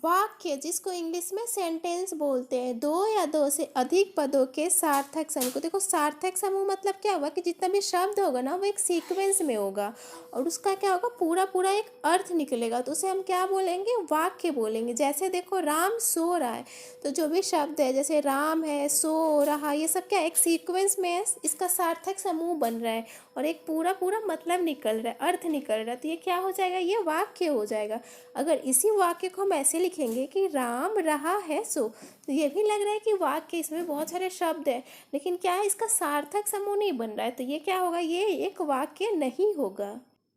वाक्य जिसको इंग्लिश में सेंटेंस बोलते हैं, दो या दो से अधिक पदों के सार्थक समूह को। देखो सार्थक समूह मतलब क्या हुआ कि जितना भी शब्द होगा ना वो एक सीक्वेंस में होगा और उसका क्या होगा, पूरा पूरा एक अर्थ निकलेगा, तो उसे हम क्या बोलेंगे, वाक्य बोलेंगे। जैसे देखो राम सो रहा है, तो जो भी शब्द है जैसे राम है, सो रहा, ये सब क्या एक सीक्वेंस में है, इसका सार्थक समूह बन रहा है और एक पूरा पूरा मतलब निकल रहा है, अर्थ निकल रहा है, तो ये क्या हो जाएगा, ये वाक्य हो जाएगा। अगर इसी वाक्य को हम ऐसे लिखेंगे कि राम रहा है सो, तो ये भी लग रहा है कि वाक्य, इसमें बहुत सारे शब्द हैं, लेकिन क्या है, इसका सार्थक समूह नहीं बन रहा है, तो ये क्या होगा, ये एक वाक्य नहीं होगा।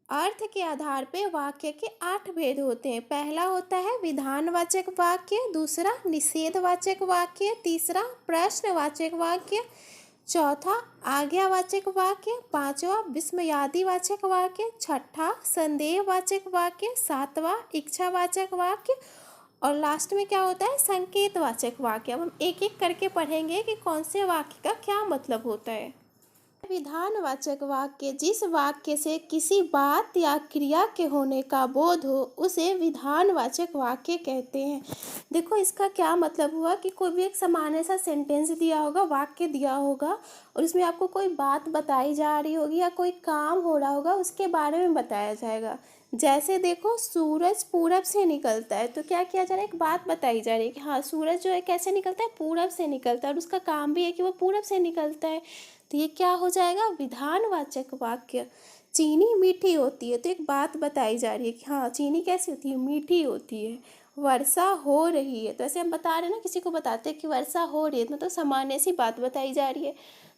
अर्थ के आधार पे वाक्य के 8 भेद होते हैं। पहला होता है विधानवाचक वाक्य, दूसरा निषेधवाचक वाक्य, तीसरा प्रश्नवाचक वाक्य, चौथा आज्ञावाचक वाक्य, पांचवा विस्मयादिवाचक वाक्य, छठा संदेहवाचक वाक्य, सातवां इच्छावाचक वाक्य और लास्ट में क्या होता है, संकेतवाचक वाक्य। अब हम एक एक करके पढ़ेंगे कि कौन से वाक्य का क्या मतलब होता है। विधानवाचक वाक्य, जिस वाक्य से किसी बात या क्रिया के होने का बोध हो उसे विधानवाचक वाक्य कहते हैं। देखो इसका क्या मतलब हुआ कि कोई भी एक सामान्य सा सेंटेंस दिया होगा, वाक्य दिया होगा और उसमें आपको कोई बात बताई जा रही होगी या कोई काम हो रहा होगा, उसके बारे में बताया जाएगा। जैसे देखो सूरज पूरब से निकलता है, तो क्या किया जा रहा है, एक बात बताई जा रही है कि हाँ सूरज जो है कैसे निकलता है, पूरब से निकलता है और उसका काम भी है कि वो पूरब से निकलता है, तो ये क्या हो जाएगा, विधानवाचक वाक्य। चीनी मीठी होती है, तो एक बात बताई जा रही है कि हाँ चीनी कैसी होती है, मीठी होती है। वर्षा हो रही है, तो ऐसे हम बता रहे हैं ना, किसी को बताते हैं कि वर्षा हो रही है, मतलब तो सामान्य सी बात बताई जा रही है,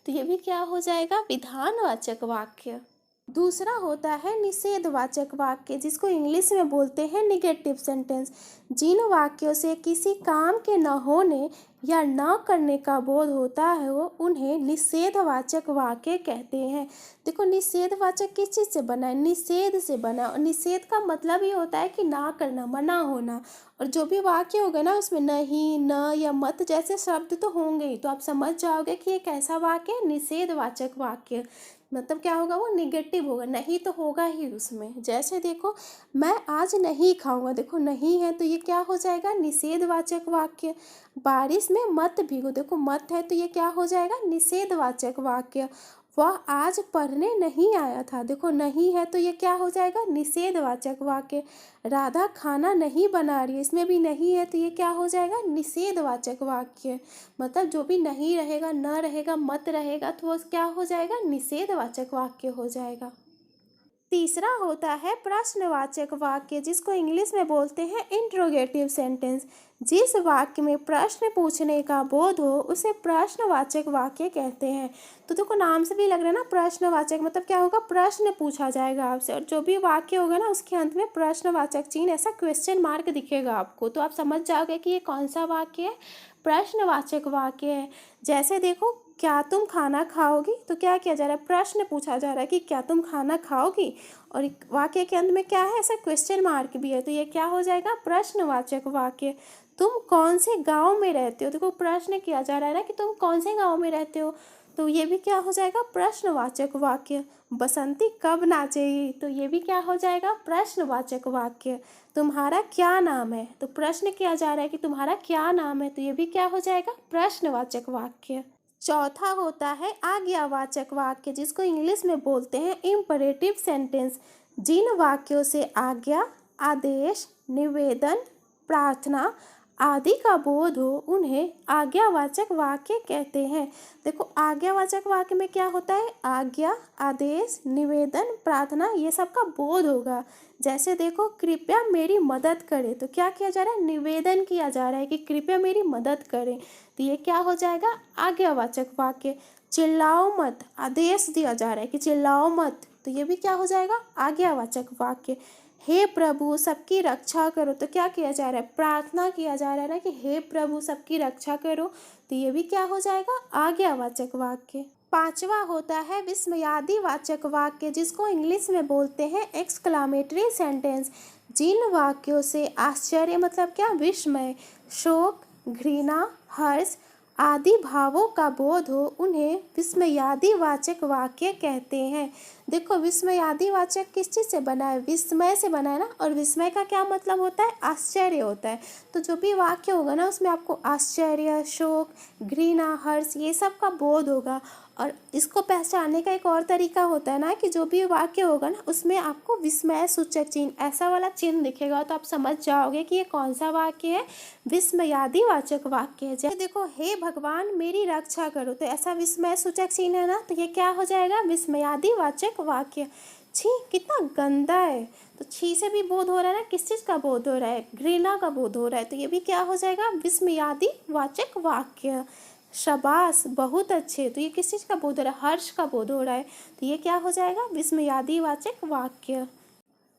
तो ये भी क्या हो जाएगा, विधानवाचक वाक्य। दूसरा होता है निषेधवाचक वाक्य, जिसको इंग्लिश में बोलते हैं निगेटिव सेंटेंस। जिन वाक्यों से किसी काम के न होने या न करने का बोध होता है वो उन्हें निषेधवाचक वाक्य कहते हैं। देखो निषेधवाचक किस चीज़ से बना है, निषेध से बना, और निषेध का मतलब ये होता है कि ना करना, मना होना। और जो भी वाक्य होगा ना उसमें नहीं, न या मत जैसे शब्द तो होंगे ही, तो आप समझ जाओगे कि ये कैसा वाक्य है, निषेधवाचक वाक्य। मतलब क्या होगा, वो निगेटिव होगा, नहीं तो होगा ही उसमें। जैसे देखो मैं आज नहीं खाऊंगा, देखो नहीं है तो ये क्या हो जाएगा, निषेधवाचक वाक्य। बारिश में मत भीगो, देखो मत है तो ये क्या हो जाएगा, निषेधवाचक वाक्य। वह आज पढ़ने नहीं आया था, देखो नहीं है तो ये क्या हो जाएगा, निषेधवाचक वाक्य। राधा खाना नहीं बना रही है, इसमें भी नहीं है तो ये क्या हो जाएगा, निषेधवाचक वाक्य। मतलब जो भी नहीं रहेगा, न रहेगा, मत रहेगा, तो वो क्या हो जाएगा, निषेधवाचक वाक्य हो जाएगा। तीसरा होता है प्रश्नवाचक वाक्य, जिसको इंग्लिश में बोलते हैं इंट्रोगेटिव सेंटेंस। जिस वाक्य में प्रश्न पूछने का बोध हो उसे प्रश्नवाचक वाक्य कहते हैं। तो देखो नाम से भी लग रहा है ना, प्रश्नवाचक मतलब क्या होगा, प्रश्न पूछा जाएगा आपसे, और जो भी वाक्य होगा ना उसके अंत में प्रश्नवाचक चिन्ह, ऐसा क्वेश्चन मार्क दिखेगा आपको, तो आप समझ जाओगे कि ये कौन सा वाक्य है, प्रश्नवाचक वाक्य है। जैसे देखो क्या तुम खाना खाओगी, तो क्या किया जा रहा है, प्रश्न पूछा जा रहा है कि क्या तुम खाना खाओगी, और वाक्य के अंत में क्या है, ऐसा क्वेश्चन मार्क भी है, तो ये क्या हो जाएगा, प्रश्नवाचक वाक्य। तुम कौन से गांव में रहते हो, देखो प्रश्न किया जा रहा है ना कि तुम कौन से गांव में रहते हो, तो ये भी क्या हो जाएगा, प्रश्नवाचक वाक्य। बसंती कब नाचेगी, तो ये भी क्या हो जाएगा, प्रश्नवाचक वाक्य। तुम्हारा क्या नाम है, तो प्रश्न किया जा रहा है कि तुम्हारा क्या नाम है, तो ये भी क्या हो जाएगा, प्रश्नवाचक वाक्य। चौथा होता है आज्ञावाचक वाक्य, जिसको इंग्लिश में बोलते हैं इम्परेटिव सेंटेंस। जिन वाक्यों से आज्ञा, आदेश, निवेदन, प्रार्थना आदि का बोध हो उन्हें आज्ञावाचक वाक्य कहते हैं। देखो आज्ञावाचक वाक्य में क्या होता है, आज्ञा, आदेश, निवेदन, प्रार्थना, ये सब का बोध होगा। जैसे देखो कृपया मेरी मदद करें, तो क्या किया जा रहा है, निवेदन किया जा रहा है कि कृपया मेरी मदद करें, तो ये क्या हो जाएगा, आज्ञावाचक वाक्य। चिल्लाओ मत, आदेश दिया जा रहा है कि चिल्लाओ मत, तो ये भी क्या हो जाएगा, आज्ञावाचक वाक्य। हे प्रभु सबकी रक्षा करो, तो क्या किया जा रहा है, प्रार्थना किया जा रहा है ना कि हे प्रभु सबकी रक्षा करो, तो ये भी क्या हो जाएगा, आज्ञावाचक वाक्य। पांचवा होता है विस्मयादिवाचक वाक्य, जिसको इंग्लिश में बोलते हैं एक्सक्लामेटरी सेंटेंस। जिन वाक्यों से आश्चर्य मतलब क्या, विस्मय, शोक, घृणा, हर्ष आदि भावों का बोध हो उन्हें विस्मयादिवाचक वाक्य कहते हैं। देखो विस्मयादिवाचक किस चीज़ से बना है, विस्मय से बना है ना, और विस्मय का क्या मतलब होता है, आश्चर्य होता है। तो जो भी वाक्य होगा ना उसमें आपको आश्चर्य, शोक, घृणा, हर्ष ये सब का बोध होगा। और इसको पहचानने का एक और तरीका होता है ना कि जो भी वाक्य होगा ना उसमें आपको विस्मय सूचक चिन्ह ऐसा वाला चिन्ह दिखेगा, तो आप समझ जाओगे कि ये कौन सा वाक्य है, विस्मयादिवाचक वाक्य है। जैसे देखो, हे भगवान मेरी रक्षा करो, तो ऐसा विस्मय सूचक चिन्ह है ना, तो ये क्या हो जाएगा, विस्मयादिवाचक वाक्य। छी कितना गंदा है, तो छी से भी बोध हो रहा है ना, किस चीज़ का बोध हो रहा है, घृणा का बोध हो रहा है, तो ये भी क्या हो जाएगा, विस्मयादिवाचक वाक्य। शाबाश बहुत अच्छे, तो ये किस चीज़ का बोध हो रहा है, हर्ष का बोध हो रहा है, तो ये क्या हो जाएगा, विस्मयादिवाचक वाक्य।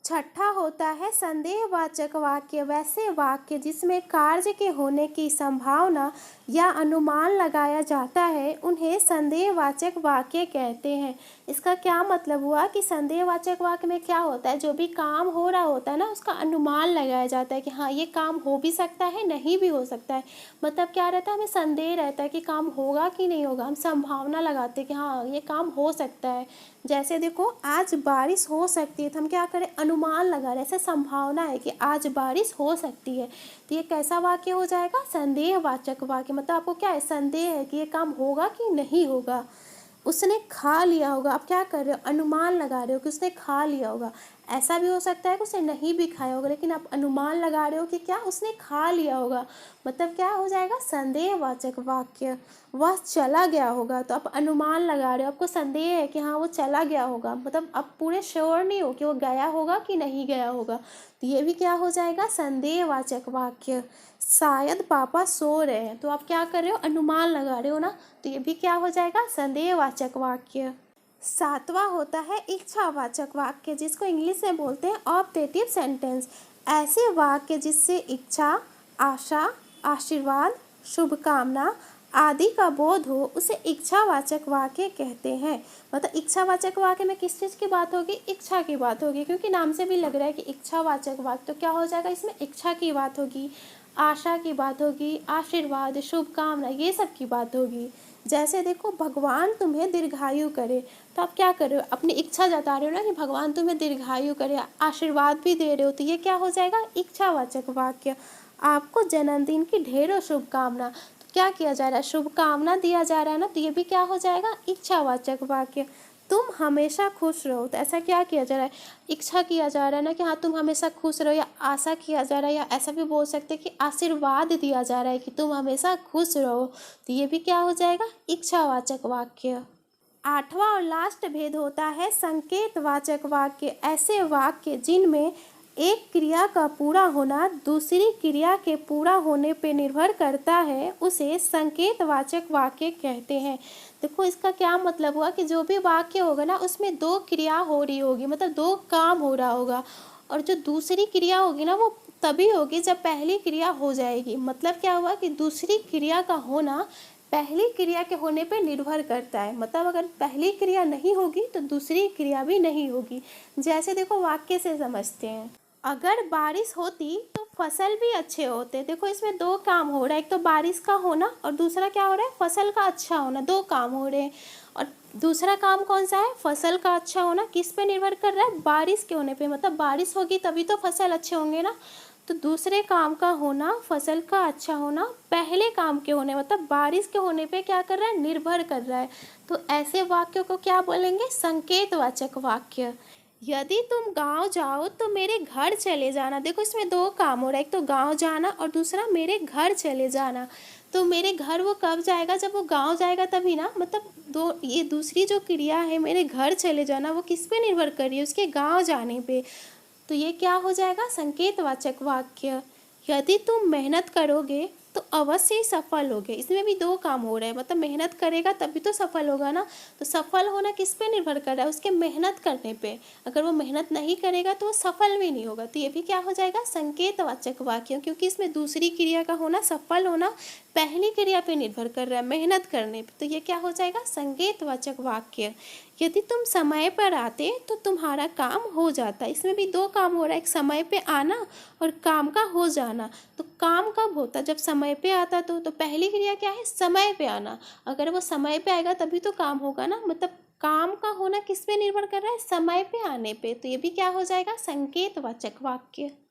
छठा होता है संदेहवाचक वाक्य। वैसे वाक्य जिसमें कार्य के होने की संभावना या अनुमान लगाया जाता है उन्हें संदेहवाचक वाक्य कहते हैं। इसका क्या मतलब हुआ कि संदेहवाचक वाक्य में क्या होता है, जो भी काम हो रहा होता है ना उसका अनुमान लगाया जाता है कि हाँ ये काम हो भी सकता है, नहीं भी हो सकता है। मतलब क्या रहता है, हमें संदेह रहता है कि काम होगा कि नहीं होगा, हम संभावना लगाते हैं कि हाँ ये काम हो सकता है। जैसे देखो आज बारिश हो सकती है, तो हम क्या करें, अनुमान लगा रहे, ऐसे संभावना है कि आज बारिश हो सकती है, तो ये कैसा वाक्य हो जाएगा, संदेहवाचक वाक्य। मतलब आपको क्या है, संदेह है कि ये काम होगा कि नहीं होगा। उसने खा लिया होगा, आप क्या कर रहे हो, अनुमान लगा रहे हो कि उसने खा लिया होगा। ऐसा भी हो सकता है कि उसने नहीं भी खाया होगा, लेकिन आप अनुमान लगा रहे हो कि क्या उसने खा लिया होगा। मतलब क्या हो जाएगा, संदेहवाचक वाक्य। वह चला गया होगा, तो आप अनुमान लगा रहे हो, आपको संदेह है कि हाँ वो चला गया होगा, मतलब आप पूरे श्योर नहीं हो कि वो गया होगा कि नहीं गया होगा, तो ये भी क्या हो जाएगा, संदेहवाचक वाक्य। शायद पापा सो रहे हैं, तो आप क्या कर रहे हो, अनुमान लगा रहे हो ना, तो ये भी क्या हो जाएगा, संदेहवाचक वाक्य। सातवां होता है इच्छावाचक वाक्य, जिसको इंग्लिश में बोलते हैं ऑब्जेक्टिव सेंटेंस। ऐसे वाक्य जिससे इच्छा, आशा, आशीर्वाद, शुभकामना आदि का बोध हो उसे इच्छावाचक वाक्य कहते हैं। मतलब इच्छावाचक वाक्य में किस चीज़ की बात होगी, इच्छा की बात होगी, क्योंकि नाम से भी लग रहा है कि इच्छावाचक वाक्य, तो क्या हो जाएगा, इसमें इच्छा की बात होगी, आशा की बात होगी, आशीर्वाद, शुभकामना ये सब की बात होगी। जैसे देखो, भगवान तुम्हें दीर्घायु करे, तो आप क्या कर रहे हो, अपनी इच्छा जता रहे हो ना कि भगवान तुम्हें दीर्घायु करे, आशीर्वाद भी दे रहे हो, तो ये क्या हो जाएगा, इच्छावाचक वाक्य। आपको जन्मदिन की ढेरों शुभकामना, तो क्या किया जा रहा है, शुभकामना दिया जा रहा है ना, तो ये भी क्या हो जाएगा, इच्छावाचक वाक्य। तुम हमेशा खुश रहो, तो ऐसा क्या किया जा रहा है, इच्छा किया जा रहा है ना कि हाँ तुम हमेशा खुश रहो, या आशा किया जा रहा है, या ऐसा भी बोल सकते हैं कि आशीर्वाद दिया जा रहा है कि तुम हमेशा खुश रहो, तो ये भी क्या हो जाएगा, इच्छावाचक वाक्य। आठवां और लास्ट भेद होता है संकेतवाचक वाक्य। ऐसे वाक्य जिनमें एक क्रिया का पूरा होना दूसरी क्रिया के पूरा होने पर निर्भर करता है उसे संकेतवाचक वाक्य कहते हैं। देखो इसका क्या मतलब हुआ कि जो भी वाक्य होगा ना उसमें दो क्रिया हो रही होगी, मतलब दो काम हो रहा होगा, और जो दूसरी क्रिया होगी ना वो तभी होगी जब पहली क्रिया हो जाएगी। मतलब क्या हुआ कि दूसरी क्रिया का होना पहली क्रिया के होने पर निर्भर करता है। मतलब अगर पहली क्रिया नहीं होगी तो दूसरी क्रिया भी नहीं होगी। जैसे देखो वाक्य से समझते हैं, अगर बारिश होती तो फसल भी अच्छे होते। देखो इसमें दो काम हो रहा है, एक तो बारिश का होना और दूसरा क्या हो रहा है, फसल का अच्छा होना। दो काम हो रहे हैं, और दूसरा काम कौन सा है, फसल का अच्छा होना। किस पे निर्भर कर रहा है, बारिश के होने पे। मतलब बारिश होगी तभी तो फसल अच्छे होंगे ना। तो दूसरे काम का होना, फसल का अच्छा होना, पहले काम के होने मतलब बारिश के होने पे क्या कर रहा है, निर्भर कर रहा है। तो ऐसे वाक्यों को क्या बोलेंगे, संकेतवाचक वाक्य। यदि तुम गांव जाओ तो मेरे घर चले जाना। देखो इसमें दो काम हो रहा है, एक तो गांव जाना और दूसरा मेरे घर चले जाना। तो मेरे घर वो कब जाएगा, जब वो गांव जाएगा तभी ना। मतलब दो, ये दूसरी जो क्रिया है मेरे घर चले जाना, वो किस पे निर्भर कर रही है, उसके गांव जाने पे। तो ये क्या हो जाएगा, संकेतवाचक वाक्य। यदि तुम मेहनत करोगे तो अवश्य ही सफल होगे। इसमें भी दो काम हो रहे हैं, मतलब मेहनत करेगा तभी तो सफल होगा ना। तो सफल होना किस पे निर्भर कर रहा है, उसके मेहनत करने पे। अगर वो मेहनत नहीं करेगा तो वो सफल भी नहीं होगा। तो ये भी क्या हो जाएगा, संकेतवाचक वाक्य, क्योंकि इसमें दूसरी क्रिया का होना, सफल होना, पहली क्रिया पे निर्भर कर रहा है, मेहनत करने पे। तो ये क्या हो जाएगा, संकेतवाचक वाक्य। यदि तुम समय पर आते तो तुम्हारा काम हो जाता। इसमें भी दो काम हो रहा है, एक समय पे आना और काम का हो जाना। तो काम कब होता, जब समय पे आता। तो पहली क्रिया क्या है, समय पे आना। अगर वो समय पे आएगा तभी तो काम होगा ना। मतलब काम का होना किस पे निर्भर कर रहा है? समय पे आने पे। तो ये भी क्या हो जाएगा? संकेतवाचक वाक्य।